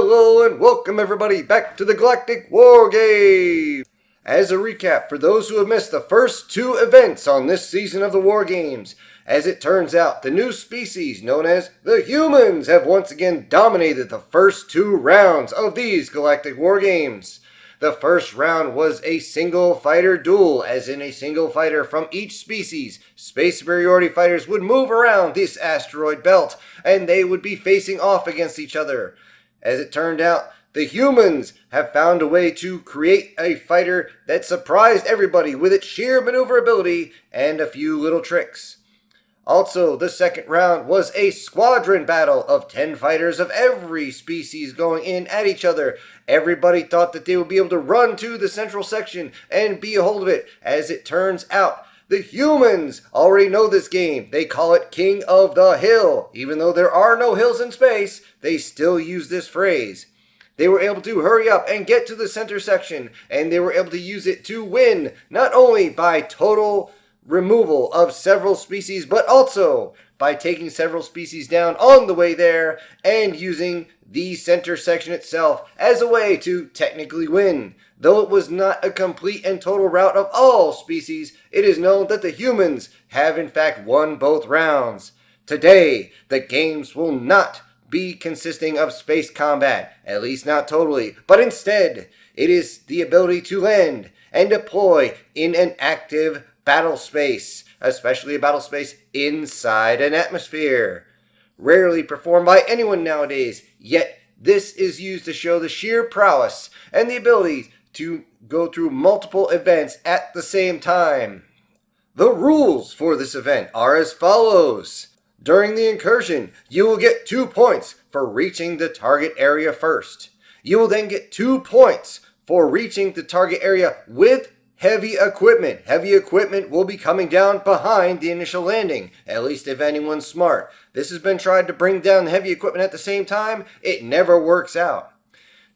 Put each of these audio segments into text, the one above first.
Hello and welcome everybody back to the Galactic War Games! As a recap for those who have missed the first two events on this season of the War Games, as it turns out the new species known as the humans have once again dominated the first two rounds of these Galactic War Games. The first round was a single fighter duel, as in a single fighter from each species. Space superiority fighters would move around this asteroid belt, and they would be facing off against each other. As it turned out, the humans have found a way to create a fighter that surprised everybody with its sheer maneuverability and a few little tricks. Also, the second round was a squadron battle of 10 fighters of every species going in at each other. Everybody thought that they would be able to run to the central section and be a hold of it. As it turns out, the humans already know this game. They call it King of the Hill. Even though there are no hills in space, they still use this phrase. They were able to hurry up and get to the center section, and they were able to use it to win, not only by total removal of several species, but also by taking several species down on the way there and using the center section itself as a way to technically win. Though it was not a complete and total rout of all species, it is known that the humans have in fact won both rounds. Today, the games will not be consisting of space combat, at least not totally, but instead, it is the ability to land and deploy in an active battle space, especially a battle space inside an atmosphere. Rarely performed by anyone nowadays, yet this is used to show the sheer prowess and the ability to go through multiple events at the same time. The rules for this event are as follows. During the incursion, you will get 2 points for reaching the target area first. You will then get 2 points for reaching the target area with heavy equipment. Heavy equipment will be coming down behind the initial landing, at least if anyone's smart. This has been tried to bring down the heavy equipment at the same time. It never works out.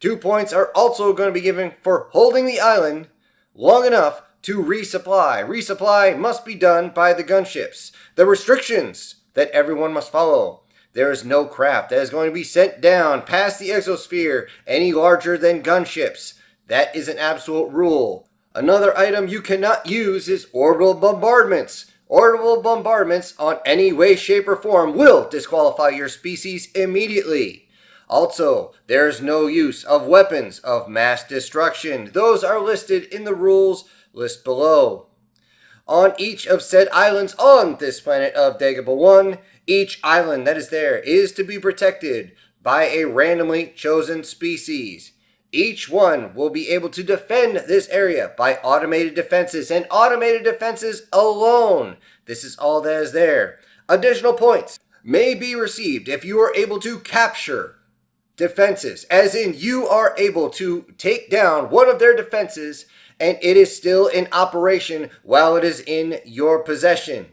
2 points are also going to be given for holding the island long enough to resupply. Resupply must be done by the gunships. The restrictions that everyone must follow. There is no craft that is going to be sent down past the exosphere any larger than gunships. That is an absolute rule. Another item you cannot use is orbital bombardments. Orbital bombardments on any way, shape, or form will disqualify your species immediately. Also, there is no use of weapons of mass destruction. Those are listed in the rules list below. On each of said islands on this planet of Dagobah 1, each island that is there is to be protected by a randomly chosen species. Each one will be able to defend this area by automated defenses and automated defenses alone. This is all that is there. Additional points may be received if you are able to capture defenses, as in you are able to take down one of their defenses and it is still in operation while it is in your possession.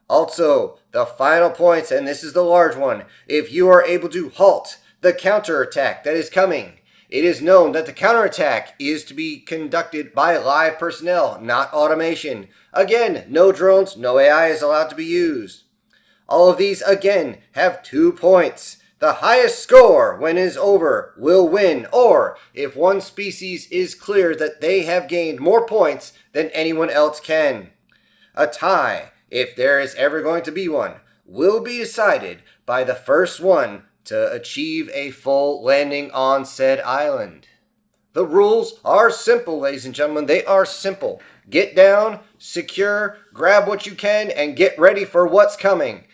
Also, the final points, and this is the large one, if you are able to halt the counterattack that is coming. It is known that the counterattack is to be conducted by live personnel, not automation. Again, no drones, no AI is allowed to be used. All of these, again, have 2 points. The highest score when it is over will win, or if one species is clear that they have gained more points than anyone else can. A tie, if there is ever going to be one, will be decided by the first one to achieve a full landing on said island. The rules are simple, ladies and gentlemen. They are simple. Get down, secure, grab what you can, and get ready for what's coming.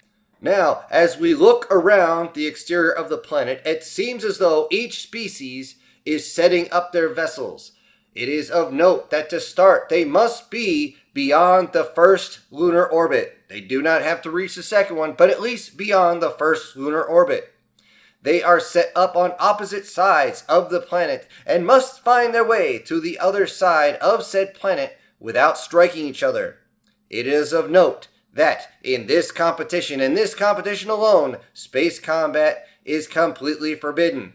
Now, as we look around the exterior of the planet, it seems as though each species is setting up their vessels. It is of note that to start, they must be beyond the first lunar orbit. They do not have to reach the second one, but at least beyond the first lunar orbit. They are set up on opposite sides of the planet and must find their way to the other side of said planet without striking each other. It is of note that in this competition, and this competition alone, space combat is completely forbidden.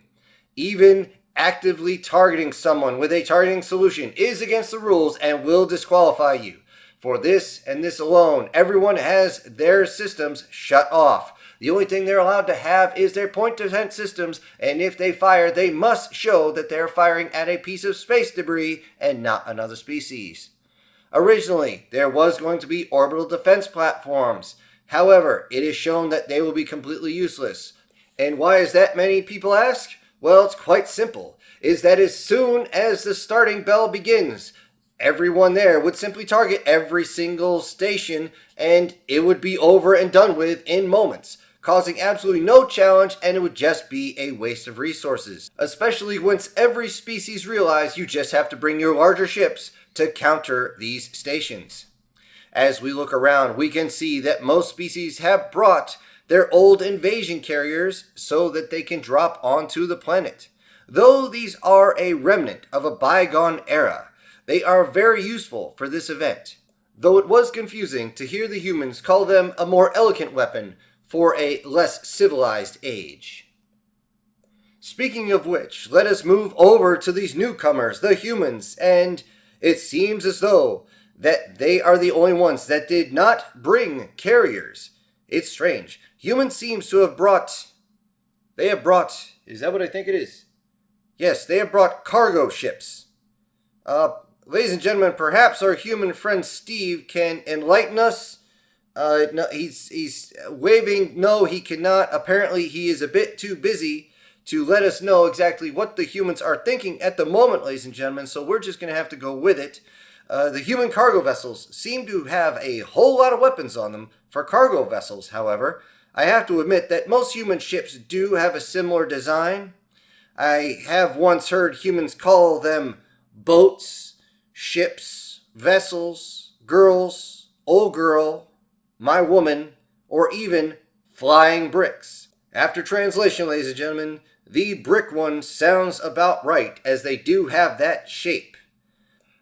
Even actively targeting someone with a targeting solution is against the rules and will disqualify you. For this and this alone, everyone has their systems shut off. The only thing they're allowed to have is their point defense systems, and if they fire, they must show that they're firing at a piece of space debris and not another species. Originally, there was going to be orbital defense platforms. However, it is shown that they will be completely useless. And why is that, many people ask? Well, it's quite simple. Is that as soon as the starting bell begins, everyone there would simply target every single station and it would be over and done with in moments, causing absolutely no challenge, and it would just be a waste of resources. Especially once every species realize you just have to bring your larger ships to counter these stations. As we look around, we can see that most species have brought their old invasion carriers so that they can drop onto the planet. Though these are a remnant of a bygone era, they are very useful for this event. Though it was confusing to hear the humans call them a more elegant weapon for a less civilized age. Speaking of which, let us move over to these newcomers, the humans, and it seems as though that they are the only ones that did not bring carriers. It's strange. Humans seems to have brought... Is that what I think it is? Yes, they have brought cargo ships. Ladies and gentlemen, perhaps our human friend Steve can enlighten us. No, he's waving. No, he cannot. Apparently, he is a bit too busy to let us know exactly what the humans are thinking at the moment, ladies and gentlemen, so we're just going to have to go with it. The human cargo vessels seem to have a whole lot of weapons on them. For cargo vessels, however, I have to admit that most human ships do have a similar design. I have once heard humans call them boats, ships, vessels, girls, old girl, my woman, or even flying bricks. After translation, ladies and gentlemen, the brick one sounds about right, as they do have that shape.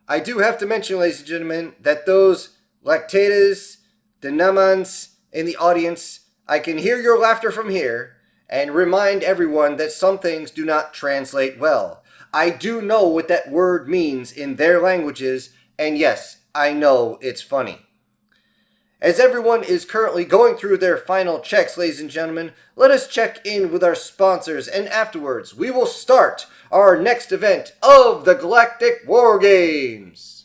I do have to mention, ladies and gentlemen, that those lactatas, denamans in the audience, I can hear your laughter from here, and remind everyone that some things do not translate well. I do know what that word means in their languages, and yes, I know it's funny. As everyone is currently going through their final checks, ladies and gentlemen, let us check in with our sponsors, and afterwards we will start our next event of the Galactic Wargames.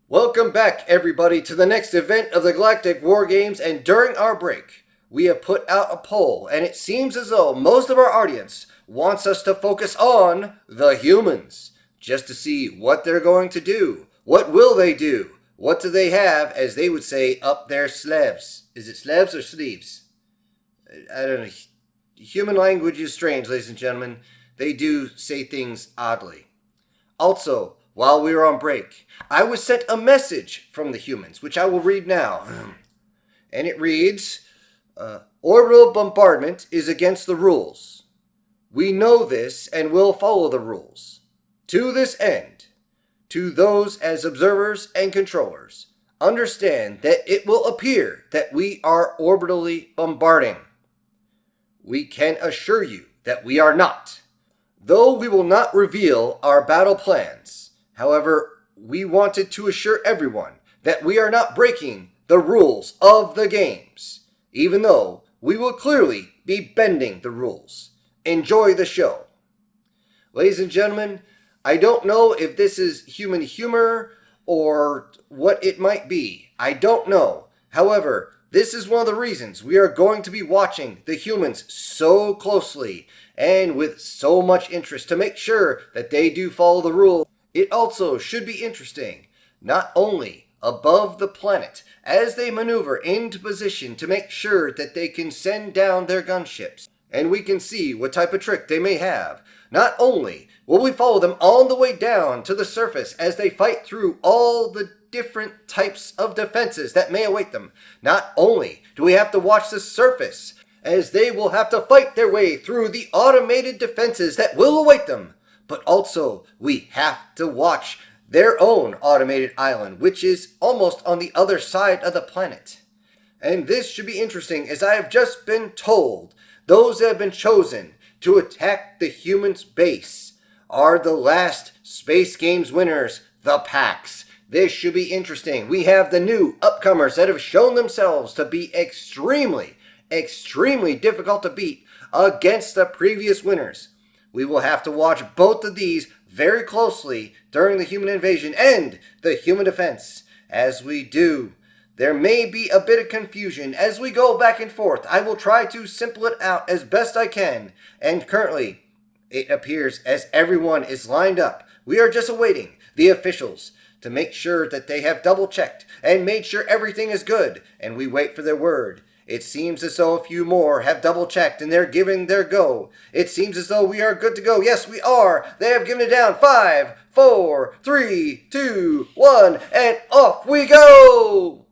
Welcome back, everybody, to the next event of the Galactic Wargames, and during our break, we have put out a poll, and it seems as though most of our audience wants us to focus on the humans, just to see what they're going to do. What will they do? What do they have, as they would say, up their sleeves? Is it sleeves or sleeves? I don't know. Human language is strange, ladies and gentlemen. They do say things oddly. Also, while we were on break, I was sent a message from the humans, which I will read now. And it reads... orbital bombardment is against the rules. We know this and will follow the rules. To this end, to those as observers and controllers, understand that it will appear that we are orbitally bombarding. We can assure you that we are not. Though we will not reveal our battle plans, however, we wanted to assure everyone that we are not breaking the rules of the games, even though we will clearly be bending the rules. Enjoy the show. Ladies and gentlemen, I don't know if this is human humor or what it might be. I don't know. However, this is one of the reasons we are going to be watching the humans so closely and with so much interest to make sure that they do follow the rules. It also should be interesting, not only above the planet, as they maneuver into position to make sure that they can send down their gunships, and we can see what type of trick they may have. Not only will we follow them on the way down to the surface as they fight through all the different types of defenses that may await them, not only do we have to watch the surface as they will have to fight their way through the automated defenses that will await them, but also we have to watch their own automated island, which is almost on the other side of the planet. And this should be interesting, as I have just been told those that have been chosen to attack the humans' base are the last Space Games winners, the PAX. This should be interesting. We have the new upcomers that have shown themselves to be extremely extremely difficult to beat against the previous winners. We will have to watch both of these very closely during the human invasion and the human defense. As we do, there may be a bit of confusion as we go back and forth. I will try to simple it out as best I can, and currently it appears as everyone is lined up. We are just awaiting the officials to make sure that they have double checked and made sure everything is good, and we wait for their word. It seems as though a few more have double checked and they're giving their go. It seems as though we are good to go. Yes, we are. They have given it down. 5, 4, 3, 2, 1, and off we go.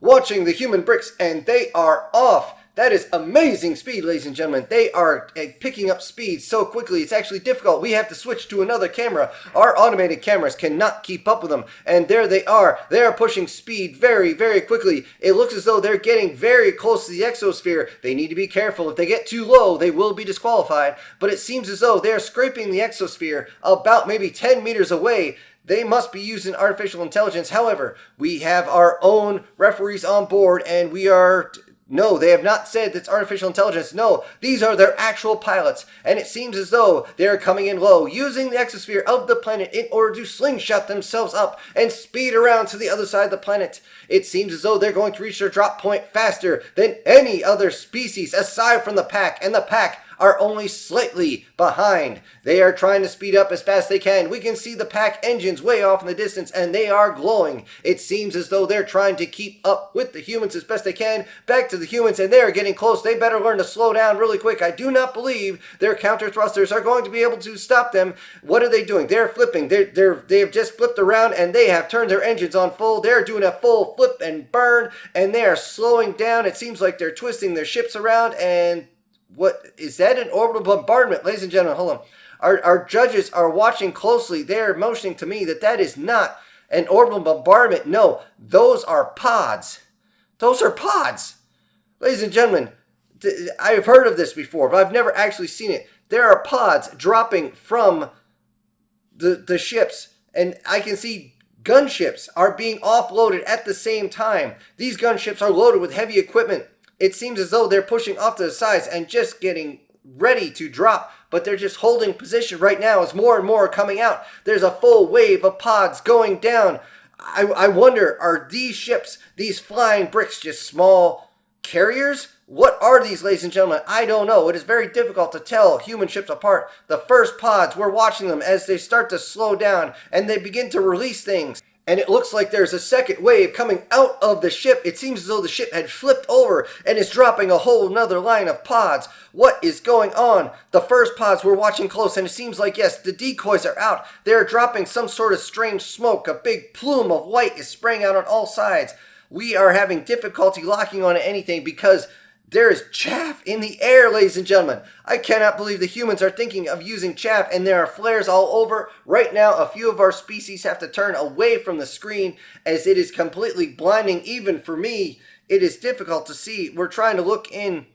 Watching the human bricks, and they are off. That is amazing speed, ladies and gentlemen. They are picking up speed so quickly, it's actually difficult. We have to switch to another camera. Our automated cameras cannot keep up with them. And there they are. They are pushing speed very, very quickly. It looks as though they're getting very close to the exosphere. They need to be careful. If they get too low, they will be disqualified. But it seems as though they're scraping the exosphere about maybe 10 meters away. They must be using artificial intelligence. However, we have our own referees on board, and we are... No, they have not said it's artificial intelligence. No, these are their actual pilots. And it seems as though they're coming in low, using the exosphere of the planet in order to slingshot themselves up and speed around to the other side of the planet. It seems as though they're going to reach their drop point faster than any other species aside from the pack. And the pack are only slightly behind. They are trying to speed up as fast as they can. We can see the pack engines way off in the distance, and they are glowing. It seems as though they're trying to keep up with the humans as best they can. Back to the humans, and they are getting close. They better learn to slow down really quick. I do not believe their counter thrusters are going to be able to stop them. What are they doing? They're flipping. They have just flipped around, and they have turned their engines on full. They're doing a full flip and burn, and they are slowing down. It seems like they're twisting their ships around, and what is that? An orbital bombardment, ladies and gentlemen? Hold on. Our judges are watching closely. They are motioning to me that is not an orbital bombardment. No, those are pods. Those are pods. Ladies and gentlemen, I've heard of this before, but I've never actually seen it. There are pods dropping from the ships, and I can see gunships are being offloaded at the same time. These gunships are loaded with heavy equipment. It seems as though they're pushing off to the sides and just getting ready to drop, but they're just holding position right now as more and more are coming out. There's a full wave of pods going down. I wonder, are these ships, these flying bricks, just small carriers? What are these, ladies and gentlemen? I don't know. It is very difficult to tell human ships apart. The first pods, we're watching them as they start to slow down and they begin to release things. And it looks like there's a second wave coming out of the ship. It seems as though the ship had flipped over and is dropping a whole nother line of pods. What is going on? The first pods we're watching close, and it seems like, yes, the decoys are out. They're dropping some sort of strange smoke. A big plume of white is spraying out on all sides. We are having difficulty locking on anything because there is chaff in the air, ladies and gentlemen. I cannot believe the humans are thinking of using chaff, and there are flares all over. Right now, a few of our species have to turn away from the screen as it is completely blinding. Even for me, it is difficult to see. We're trying to look in.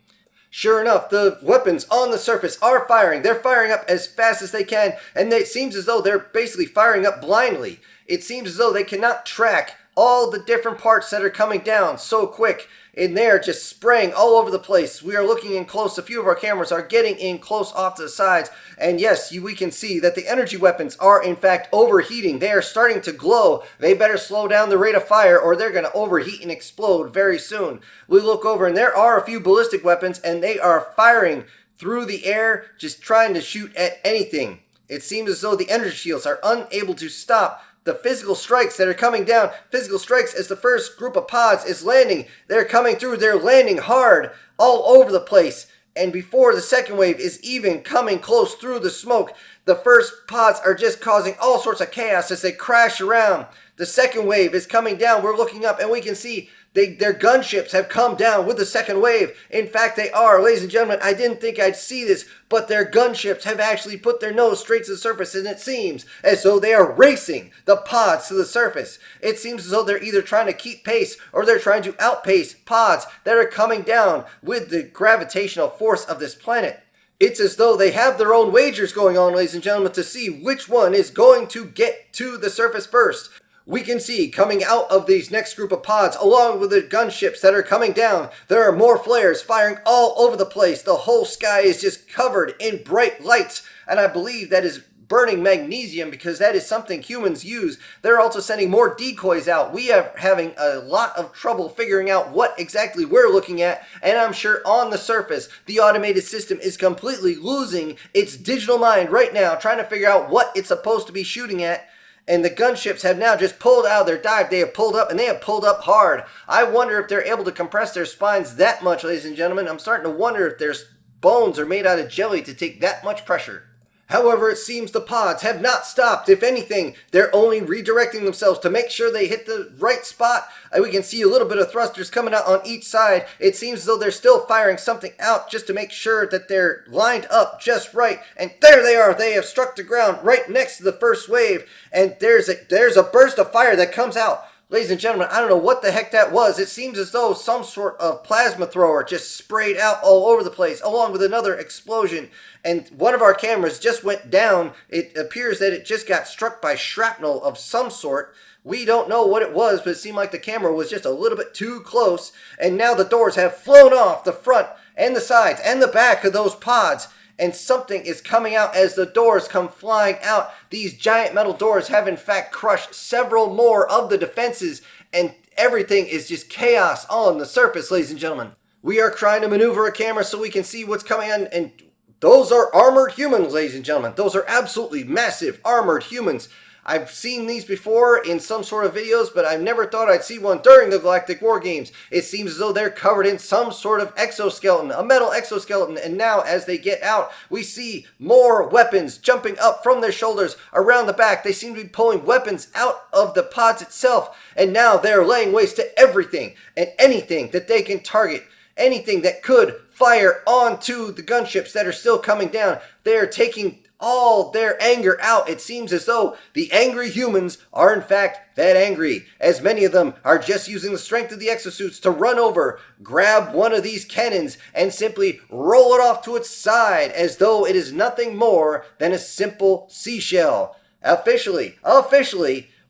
Sure enough, the weapons on the surface are firing. They're firing up as fast as they can, and it seems as though they're basically firing up blindly. It seems as though they cannot track all the different parts that are coming down so quick. And they're just spraying all over the place. We are looking in close. A few of our cameras are getting in close off to the sides. And yes, we can see that the energy weapons are in fact overheating. They are starting to glow. They better slow down the rate of fire or they're going to overheat and explode very soon. We look over and there are a few ballistic weapons and they are firing through the air, just trying to shoot at anything. It seems as though the energy shields are unable to stop the physical strikes that are coming down. Physical strikes as the first group of pods is landing. They're coming through. They're landing hard all over the place. And before the second wave is even coming close through the smoke, the first pods are just causing all sorts of chaos as they crash around. The second wave is coming down. We're looking up and we can see their gunships have come down with the second wave. In fact, they are. Ladies and gentlemen, I didn't think I'd see this, but their gunships have actually put their nose straight to the surface, and it seems as though they are racing the pods to the surface. It seems as though they're either trying to keep pace or they're trying to outpace pods that are coming down with the gravitational force of this planet. It's as though they have their own wagers going on, ladies and gentlemen, to see which one is going to get to the surface first. We can see coming out of these next group of pods, along with the gunships that are coming down, there are more flares firing all over the place. The whole sky is just covered in bright lights, and I believe that is burning magnesium because that is something humans use. They're also sending more decoys out. We are having a lot of trouble figuring out what exactly we're looking at, and I'm sure on the surface, the automated system is completely losing its digital mind right now, trying to figure out what it's supposed to be shooting at. And the gunships have now just pulled out of their dive. They have pulled up, and they have pulled up hard. I wonder if they're able to compress their spines that much, ladies and gentlemen. I'm starting to wonder if their bones are made out of jelly to take that much pressure. However, it seems the pods have not stopped. If anything, they're only redirecting themselves to make sure they hit the right spot. We can see a little bit of thrusters coming out on each side. It seems as though they're still firing something out just to make sure that they're lined up just right. And there they are. They have struck the ground right next to the first wave. And there's a burst of fire that comes out. Ladies and gentlemen, I don't know what the heck that was. It seems as though some sort of plasma thrower just sprayed out all over the place, along with another explosion. And one of our cameras just went down. It appears that it just got struck by shrapnel of some sort. We don't know what it was, but it seemed like the camera was just a little bit too close. And now the doors have flown off the front and the sides and the back of those pods. And something is coming out as the doors come flying out. These giant metal doors have in fact crushed several more of the defenses, and everything is just chaos on the surface, ladies and gentlemen. We are trying to maneuver a camera so we can see what's coming on, and those are armored humans, ladies and gentlemen. Those are absolutely massive armored humans. I've seen these before in some sort of videos, but I never thought I'd see one during the Galactic War Games. It seems as though they're covered in some sort of exoskeleton, a metal exoskeleton, and now as they get out, we see more weapons jumping up from their shoulders around the back. They seem to be pulling weapons out of the pods itself, and now they're laying waste to everything and anything that they can target, anything that could fire onto the gunships that are still coming down. They're taking all their anger out. It seems as though the angry humans are in fact that angry, as many of them are just using the strength of the exosuits to run over, grab one of these cannons, and simply roll it off to its side as though it is nothing more than a simple seashell. Officially,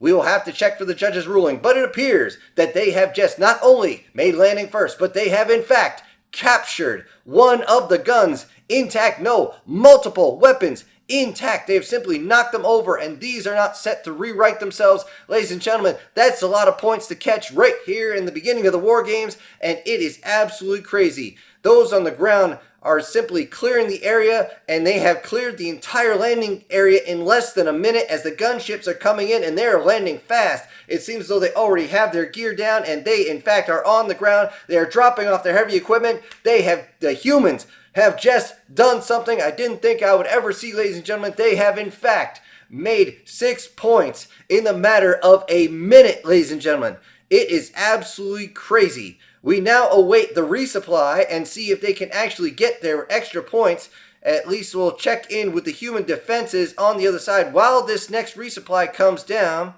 we will have to check for the judge's ruling, but it appears that they have just not only made landing first, but they have in fact captured one of the guns intact. No, multiple weapons intact. They have simply knocked them over, and these are not set to rewrite themselves. Ladies and gentlemen, that's a lot of points to catch right here in the beginning of the War Games, and it is absolutely crazy. Those on the ground are simply clearing the area, and they have cleared the entire landing area in less than a minute as the gunships are coming in, and they are landing fast. It seems as though they already have their gear down, and they in fact are on the ground. They are dropping off their heavy equipment. The humans have just done something I didn't think I would ever see, ladies and gentlemen. They have in fact made 6 points in the matter of a minute, ladies and gentlemen. It is absolutely crazy. We now await the resupply and see if they can actually get their extra points. At least we'll check in with the human defenses on the other side while this next resupply comes down.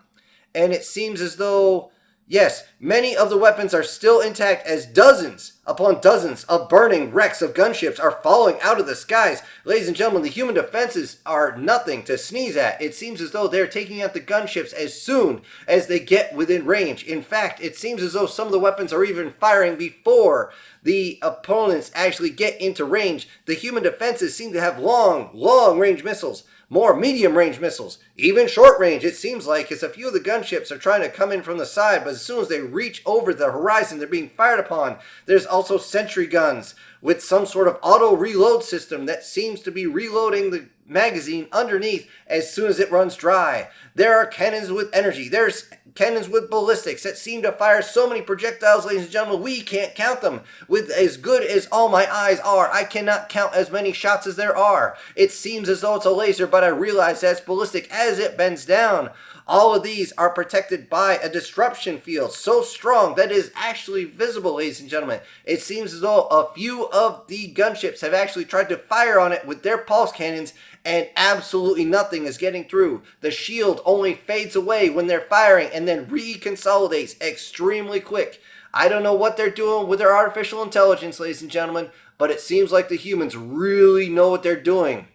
And it seems as though, yes, many of the weapons are still intact as dozens upon dozens of burning wrecks of gunships are falling out of the skies. Ladies and gentlemen, the human defenses are nothing to sneeze at. It seems as though they're taking out the gunships as soon as they get within range. In fact, it seems as though some of the weapons are even firing before the opponents actually get into range. The human defenses seem to have long range missiles, more medium range missiles, even short range. It seems like as a few of the gunships are trying to come in from the side, but as soon as they reach over the horizon, they're being fired upon. There's also sentry guns with some sort of auto reload system that seems to be reloading the magazine underneath as soon as it runs dry. There are cannons with energy. There's cannons with ballistics that seem to fire so many projectiles, ladies and gentlemen, we can't count them. With as good as all my eyes are, I cannot count as many shots as there are. It seems as though it's a laser, but I realize that's ballistic as it bends down. All of these are protected by a disruption field so strong that it is actually visible, ladies and gentlemen. It seems as though a few of the gunships have actually tried to fire on it with their pulse cannons, and absolutely nothing is getting through. The shield only fades away when they're firing and then reconsolidates extremely quick. I don't know what they're doing with their artificial intelligence, ladies and gentlemen, but it seems like the humans really know what they're doing.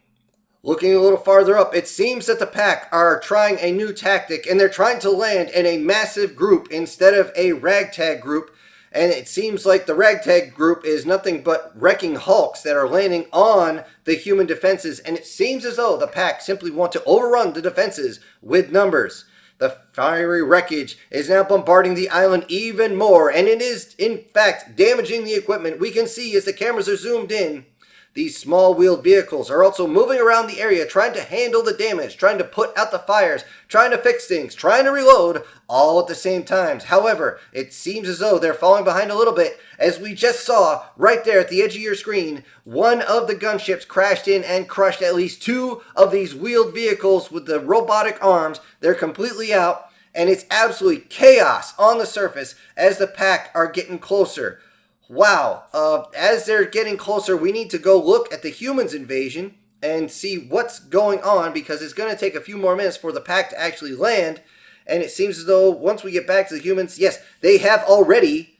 Looking a little farther up, it seems that the pack are trying a new tactic, and they're trying to land in a massive group instead of a ragtag group. And it seems like the ragtag group is nothing but wrecking hulks that are landing on the human defenses. And it seems as though the pack simply want to overrun the defenses with numbers. The fiery wreckage is now bombarding the island even more, and it is, in fact, damaging the equipment. We can see as the cameras are zoomed in, these small-wheeled vehicles are also moving around the area, trying to handle the damage, trying to put out the fires, trying to fix things, trying to reload, all at the same time. However, it seems as though they're falling behind a little bit. As we just saw right there at the edge of your screen, one of the gunships crashed in and crushed at least two of these wheeled vehicles with the robotic arms. They're completely out, and it's absolutely chaos on the surface as the pack are getting closer. Wow, as they're getting closer, we need to go look at the humans' invasion and see what's going on, because it's going to take a few more minutes for the pack to actually land. And it seems as though once we get back to the humans, yes, they have already,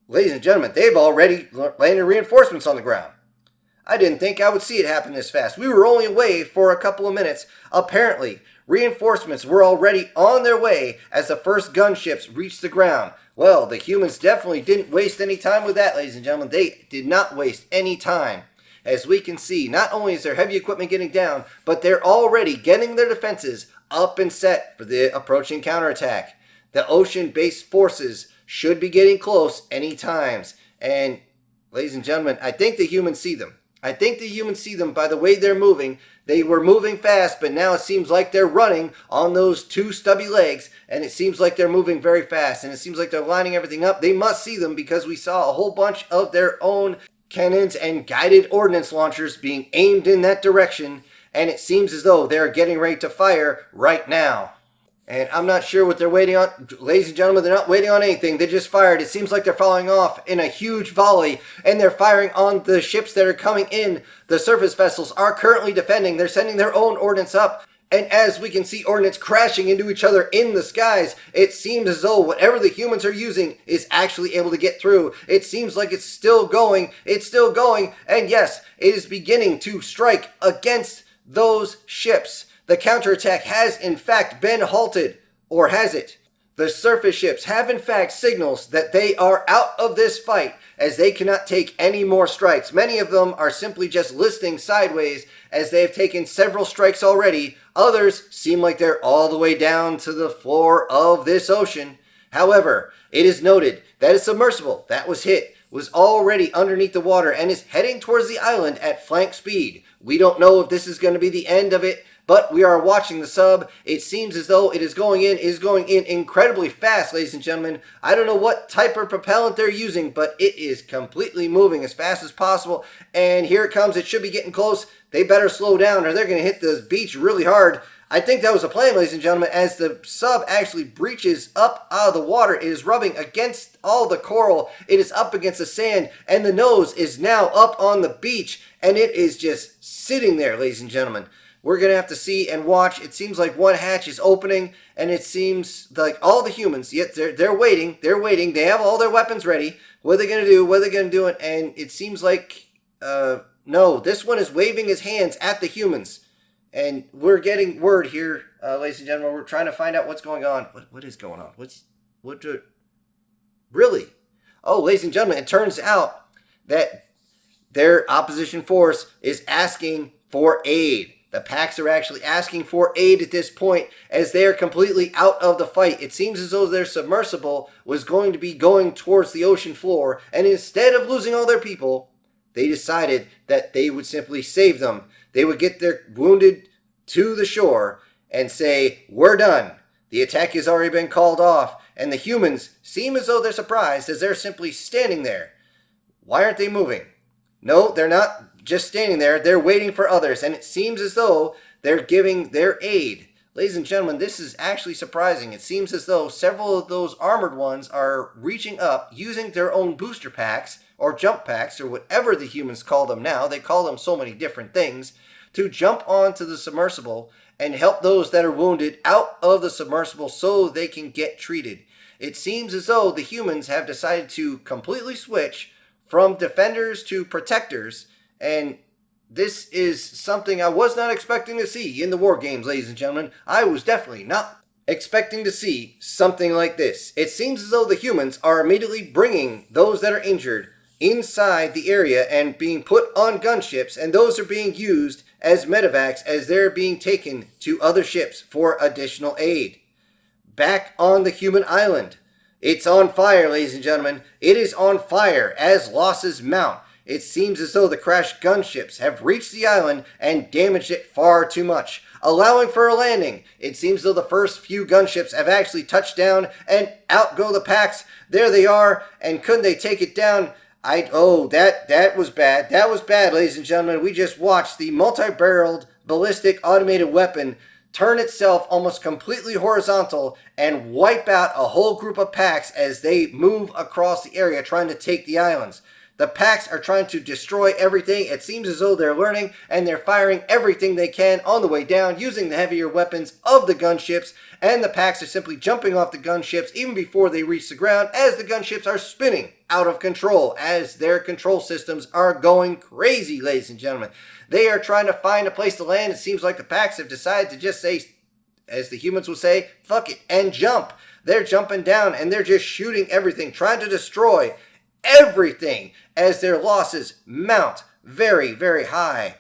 ladies and gentlemen, they've already landed reinforcements on the ground. I didn't think I would see it happen this fast. We were only away for a couple of minutes. Apparently, reinforcements were already on their way as the first gunships reached the ground. Well, the humans definitely didn't waste any time with that, ladies and gentlemen. They did not waste any time. As we can see, not only is their heavy equipment getting down, but they're already getting their defenses up and set for the approaching counterattack. The ocean-based forces should be getting close any times. And, ladies and gentlemen, I think the humans see them. I think the humans see them by the way they're moving. They were moving fast, but now it seems like they're running on those two stubby legs, and it seems like they're moving very fast, and it seems like they're lining everything up. They must see them, because we saw a whole bunch of their own cannons and guided ordnance launchers being aimed in that direction, and it seems as though they're getting ready to fire right now. And I'm not sure what they're waiting on. Ladies and gentlemen, they're not waiting on anything. They just fired. It seems like they're following off in a huge volley, and they're firing on the ships that are coming in. The surface vessels are currently defending. They're sending their own ordnance up. And as we can see ordnance crashing into each other in the skies, it seems as though whatever the humans are using is actually able to get through. It seems like it's still going. It's still going. And yes, it is beginning to strike against those ships. The counterattack has in fact been halted, or has it? The surface ships have in fact signals that they are out of this fight, as they cannot take any more strikes. Many of them are simply just listing sideways, as they have taken several strikes already. Others seem like they're all the way down to the floor of this ocean. However, it is noted that a submersible that was hit was already underneath the water and is heading towards the island at flank speed. We don't know if this is going to be the end of it, but we are watching the sub. It seems as though it is going in incredibly fast, ladies and gentlemen. I don't know what type of propellant they're using, but it is completely moving as fast as possible. And here it comes. It should be getting close. They better slow down, or they're going to hit the beach really hard. I think that was a plan, ladies and gentlemen, as the sub actually breaches up out of the water. It is rubbing against all the coral. It is up against the sand, and the nose is now up on the beach, and it is just sitting there, ladies and gentlemen. We're going to have to see and watch. It seems like one hatch is opening, and it seems like all the humans, yet they're waiting. They're waiting. They have all their weapons ready. What are they going to do? What are they going to do? And it seems like, no, this one is waving his hands at the humans. And we're getting word here, ladies and gentlemen. We're trying to find out what's going on. What is going on? Really? Oh, ladies and gentlemen, it turns out that their opposition force is asking for aid. The packs are actually asking for aid at this point, as they are completely out of the fight. It seems as though their submersible was going to be going towards the ocean floor, and instead of losing all their people, they decided that they would simply save them. They would get their wounded to the shore and say, "We're done. The attack has already been called off." And the humans seem as though they're surprised, as they're simply standing there. Why aren't they moving? No, they're not just standing there. They're waiting for others, and it seems as though they're giving their aid. Ladies and gentlemen, this is actually surprising. It seems as though several of those armored ones are reaching up, using their own booster packs, or jump packs, or whatever the humans call them now. They call them so many different things, to jump onto the submersible and help those that are wounded out of the submersible so they can get treated. It seems as though the humans have decided to completely switch from defenders to protectors, and This is something I was not expecting to see in the war games, ladies and gentlemen. I was definitely not expecting to see something like this. It seems as though the humans are immediately bringing those that are injured inside the area and being put on gunships, and those are being used as medevacs as they're being taken to other ships for additional aid. Back on the human island, it's on fire, ladies and gentlemen. It is on fire as losses mount. It seems as though the crashed gunships have reached the island and damaged it far too much, allowing for a landing. It seems as though the first few gunships have actually touched down, and out go the packs. There they are, and couldn't they take it down? That was bad. That was bad, ladies and gentlemen. We just watched the multi-barreled ballistic automated weapon turn itself almost completely horizontal and wipe out a whole group of packs as they move across the area trying to take the islands. The packs are trying to destroy everything. It seems as though they're learning, and they're firing everything they can on the way down using the heavier weapons of the gunships, and the packs are simply jumping off the gunships even before they reach the ground as the gunships are spinning out of control as their control systems are going crazy, ladies and gentlemen. They are trying to find a place to land. It seems like the packs have decided to just say, as the humans would say, fuck it, and jump. They're jumping down, and they're just shooting everything, trying to destroy everything as their losses mount very, very high.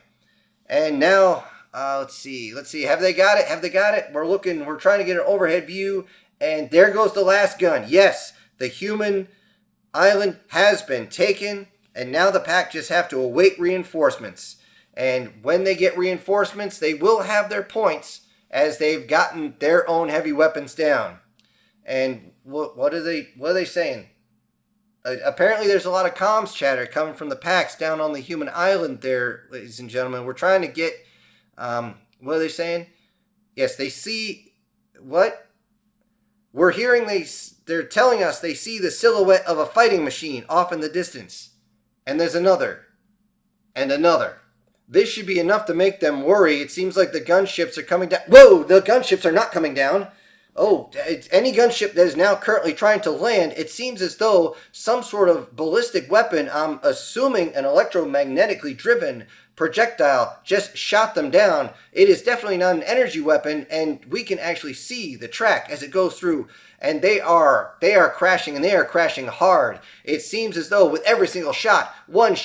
And now, let's see. Have they got it? We're trying to get an overhead view, and there goes the last gun. Yes, the human island has been taken, and now the pack just have to await reinforcements. And when they get reinforcements, they will have their points as they've gotten their own heavy weapons down. And what are they saying? Apparently there's a lot of comms chatter coming from the packs down on the human island there, ladies and gentlemen. We're trying to get, what are they saying? Yes, they see, what? We're hearing they're telling us they see the silhouette of a fighting machine off in the distance. And there's another. And another. This should be enough to make them worry. It seems like the gunships are coming down. Whoa, the gunships are not coming down. Oh, any gunship that is now currently trying to land, it seems as though some sort of ballistic weapon, I'm assuming an electromagnetically driven projectile, just shot them down. It is definitely not an energy weapon, and we can actually see the track as it goes through. And they are crashing, and they are crashing hard. It seems as though with every single shot, one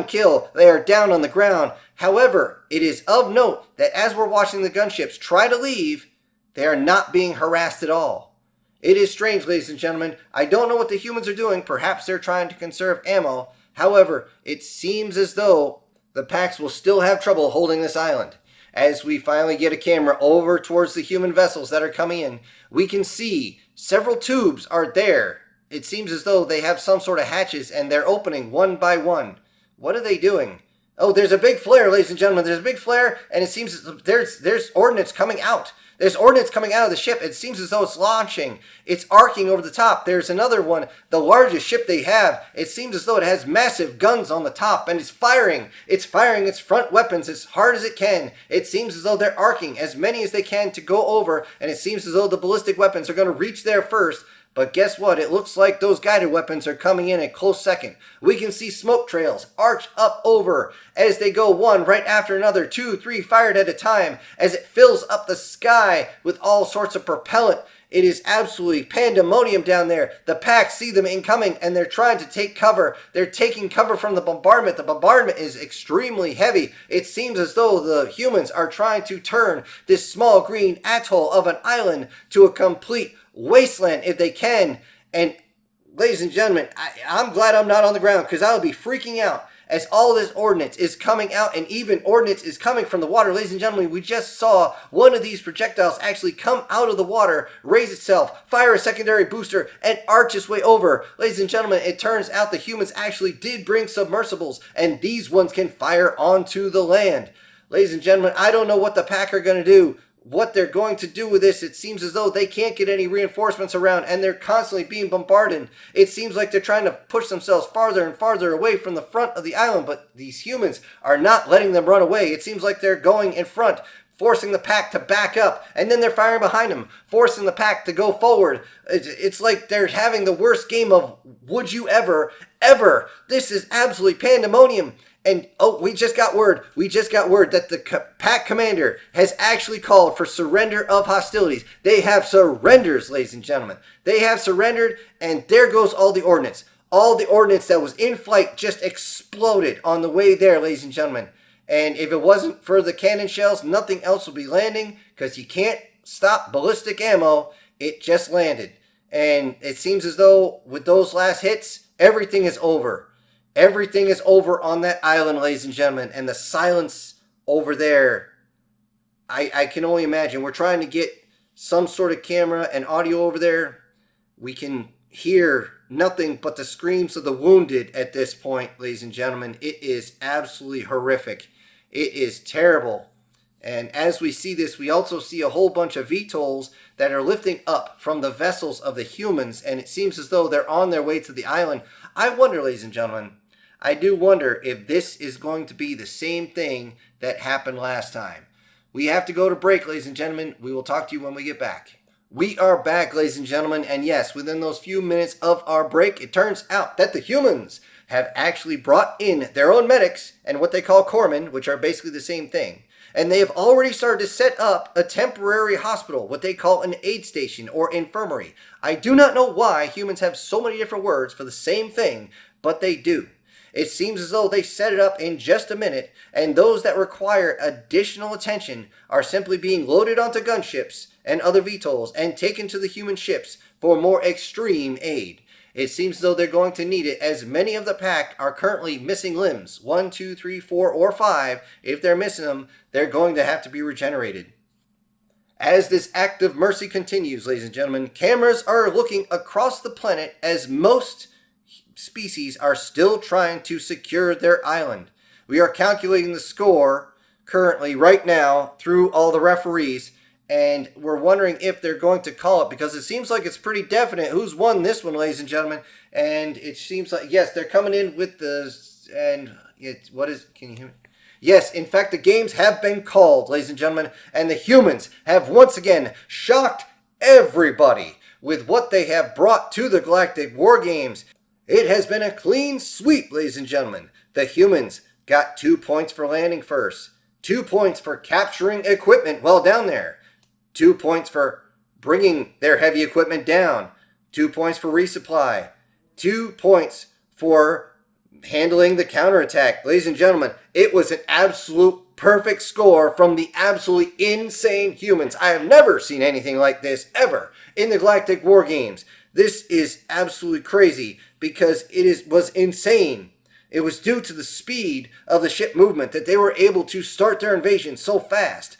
kill, they are down on the ground. However, it is of note that as we're watching the gunships try to leave, they are not being harassed at all. It is strange, ladies and gentlemen. I don't know what the humans are doing. Perhaps they're trying to conserve ammo. However, it seems as though the packs will still have trouble holding this island. As we finally get a camera over towards the human vessels that are coming in, we can see several tubes are there. It seems as though they have some sort of hatches and they're opening one by one. What are they doing? Oh, there's a big flare, ladies and gentlemen. There's a big flare, and it seems there's ordnance coming out. There's ordnance coming out of the ship. It seems as though it's launching. It's arcing over the top. There's another one, the largest ship they have. It seems as though it has massive guns on the top, and it's firing. It's firing its front weapons as hard as it can. It seems as though they're arcing as many as they can to go over, and it seems as though the ballistic weapons are going to reach there first. But guess what? It looks like those guided weapons are coming in a close second. We can see smoke trails arch up over as they go one right after another, 2, 3 fired at a time as it fills up the sky with all sorts of propellant. It is absolutely pandemonium down there. The packs see them incoming and they're trying to take cover. They're taking cover from the bombardment. The bombardment is extremely heavy. It seems as though the humans are trying to turn this small green atoll of an island to a complete wasteland if they can. And ladies and gentlemen, I'm glad I'm not on the ground, because I'll be freaking out as all this ordnance is coming out, and even ordnance is coming from the water. Ladies and gentlemen, we just saw one of these projectiles actually come out of the water, raise itself, fire a secondary booster, and arch its way over. Ladies and gentlemen, it turns out the humans actually did bring submersibles, and these ones can fire onto the land. Ladies and gentlemen, I don't know what the pack are going to do, what they're going to do with this. It seems as though they can't get any reinforcements around, and they're constantly being bombarded. It seems like they're trying to push themselves farther and farther away from the front of the island, but these humans are not letting them run away. It seems like they're going in front, forcing the pack to back up, and then they're firing behind them, forcing the pack to go forward. It's like they're having the worst game of would you ever. This is absolutely pandemonium. And we just got word that the pack commander has actually called for surrender of hostilities. They have surrenders, ladies and gentlemen. They have surrendered, and there goes all the ordnance. All the ordnance that was in flight just exploded on the way there, ladies and gentlemen. And if it wasn't for the cannon shells, nothing else would be landing, because you can't stop ballistic ammo. It just landed. And it seems as though with those last hits, everything is over. Everything is over on that island, ladies and gentlemen. And the silence over there, I can only imagine. We're trying to get some sort of camera and audio over there. We can hear nothing but the screams of the wounded at this point, ladies and gentlemen. It is absolutely horrific. It is terrible. And as we see this, we also see a whole bunch of VTOLs that are lifting up from the vessels of the humans, and it seems as though they're on their way to the island. I wonder, ladies and gentlemen, I do wonder if this is going to be the same thing that happened last time. We have to go to break, ladies and gentlemen. We will talk to you when we get back. We are back, ladies and gentlemen, and yes, within those few minutes of our break, it turns out that the humans have actually brought in their own medics and what they call corpsmen, which are basically the same thing. And they have already started to set up a temporary hospital, what they call an aid station or infirmary. I do not know why humans have so many different words for the same thing, but they do. It seems as though they set it up in just a minute, and those that require additional attention are simply being loaded onto gunships and other VTOLs and taken to the human ships for more extreme aid. It seems as though they're going to need it, as many of the pack are currently missing limbs. 1, 2, 3, 4, or 5. If they're missing them, they're going to have to be regenerated. As this act of mercy continues, ladies and gentlemen, cameras are looking across the planet as most species are still trying to secure their island. We are calculating the score currently right now through all the referees, and we're wondering if they're going to call it, because it seems like it's pretty definite who's won this one, ladies and gentlemen. And it seems like, yes, they're coming in with the, and it, what is, can you hear me? Yes, in fact, the games have been called, ladies and gentlemen, and the humans have once again shocked everybody with what they have brought to the Galactic War Games. It has been a clean sweep, ladies and gentlemen. The humans got 2 points for landing first, 2 points for capturing equipment while down there, 2 points for bringing their heavy equipment down, 2 points for resupply, 2 points for handling the counterattack. Ladies and gentlemen, it was an absolute perfect score from the absolutely insane humans. I have never seen anything like this ever in the Galactic War Games. This is absolutely crazy because was insane. It was due to the speed of the ship movement that they were able to start their invasion so fast.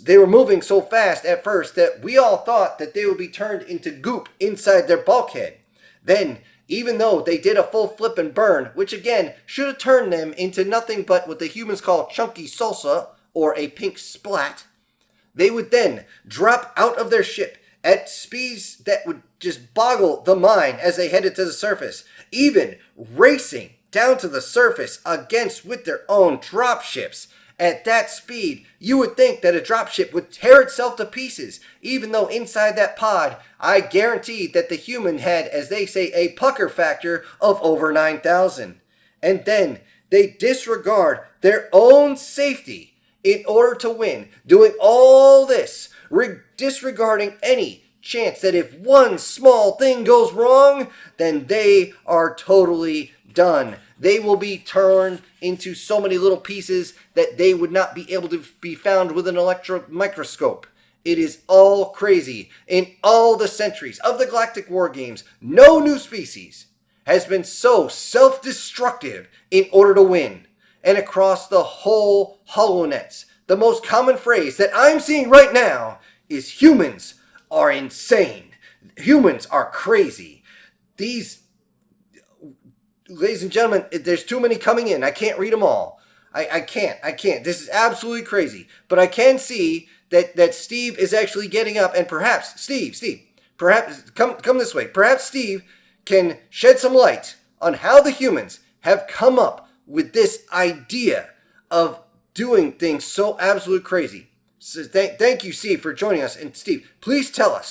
They were moving so fast at first that we all thought that they would be turned into goop inside their bulkhead. Then, even though they did a full flip and burn, which again should have turned them into nothing but what the humans call chunky salsa or a pink splat, they would then drop out of their ship at speeds that would just boggle the mind as they headed to the surface, even racing down to the surface with their own dropships. At that speed, you would think that a dropship would tear itself to pieces, even though inside that pod, I guarantee that the human had, as they say, a pucker factor of over 9,000. And then they disregard their own safety in order to win, doing all this, disregarding any chance that if one small thing goes wrong, then they are totally done. They will be turned into so many little pieces that they would not be able to be found with an electron microscope. It is all crazy. In all the centuries of the Galactic War Games, no new species has been so self-destructive in order to win. And across the whole HoloNets, the most common phrase that I'm seeing right now is humans are insane. Humans are crazy. These, ladies and gentlemen, there's too many coming in. I can't read them all. I can't. This is absolutely crazy. But I can see that Steve is actually getting up, and perhaps, Steve, perhaps, come this way. Perhaps Steve can shed some light on how the humans have come up with this idea of doing things so absolutely crazy. So thank you, Steve, for joining us. And Steve, please tell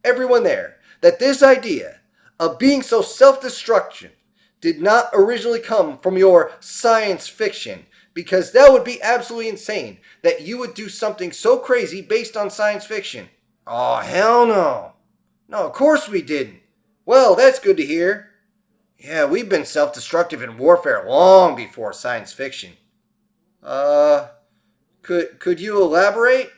everyone there that this idea of being so self-destructive did not originally come from your science fiction, because that would be absolutely insane that you would do something so crazy based on science fiction. Oh, hell no. No, of course we didn't. Well, that's good to hear. Yeah, we've been self-destructive in warfare long before science fiction. Could you elaborate?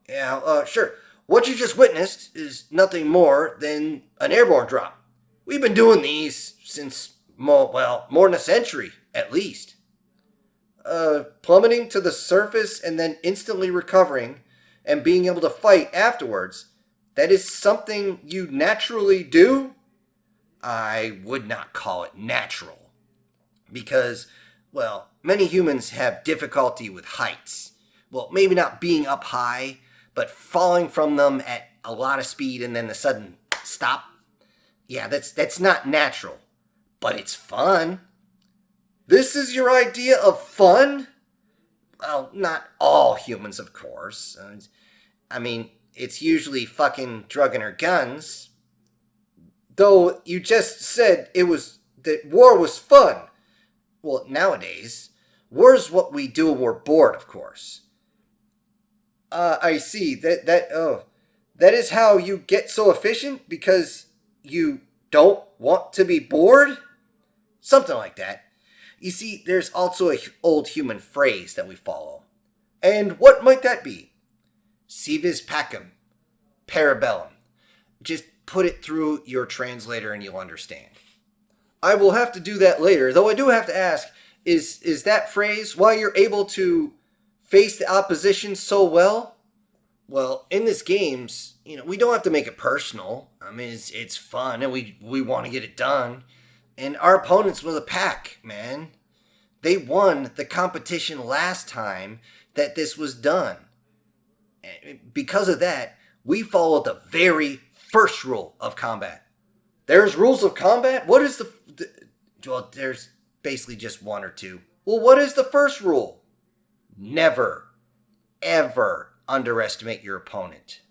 Yeah, sure. What you just witnessed is nothing more than an airborne drop. We've been doing these since, more than a century, at least. Plummeting to the surface and then instantly recovering and being able to fight afterwards, that is something you naturally do? I would not call it natural. Because, many humans have difficulty with heights. Well, maybe not being up high, but falling from them at a lot of speed and then the sudden stop. Yeah, that's not natural. But it's fun. This is your idea of fun? Well, not all humans, of course. I mean, it's usually fucking drugging or guns. Though you just said that war was fun. Well, nowadays, war's what we do when we're bored, of course. I see. That is how you get so efficient? Because you don't want to be bored? Something like that. You see, there's also an old human phrase that we follow. And what might that be? Si vis pacem, parabellum. Just put it through your translator and you'll understand. I will have to do that later, though I do have to ask, is that phrase why you're able to face the opposition so well? Well, in this games, we don't have to make it personal. I mean, it's fun and we want to get it done. And our opponents were the pack, man. They won the competition last time that this was done. Because of that, we followed the very first rule of combat. There's rules of combat? What is well, there's basically just one or two. Well, what is the first rule? Never, ever underestimate your opponent.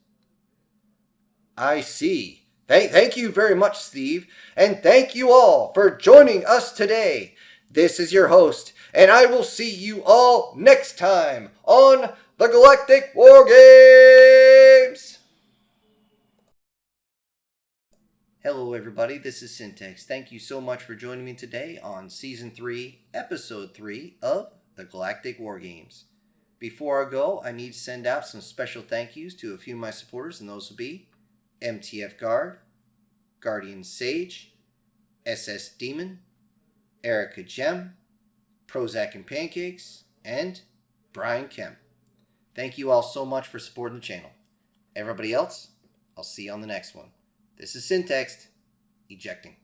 I see. Thank you very much, Steve. And thank you all for joining us today. This is your host, and I will see you all next time on the Galactic War Games. Hello, everybody. This is Syntax. Thank you so much for joining me today on Season 3, Episode 3 of the Galactic War Games. Before I go, I need to send out some special thank yous to a few of my supporters, and those will be MTF Guard, Guardian Sage, SS Demon, Erica Gem, Prozac and Pancakes, and Brian Kemp. Thank you all so much for supporting the channel. Everybody else, I'll see you on the next one. This is Syntax, ejecting.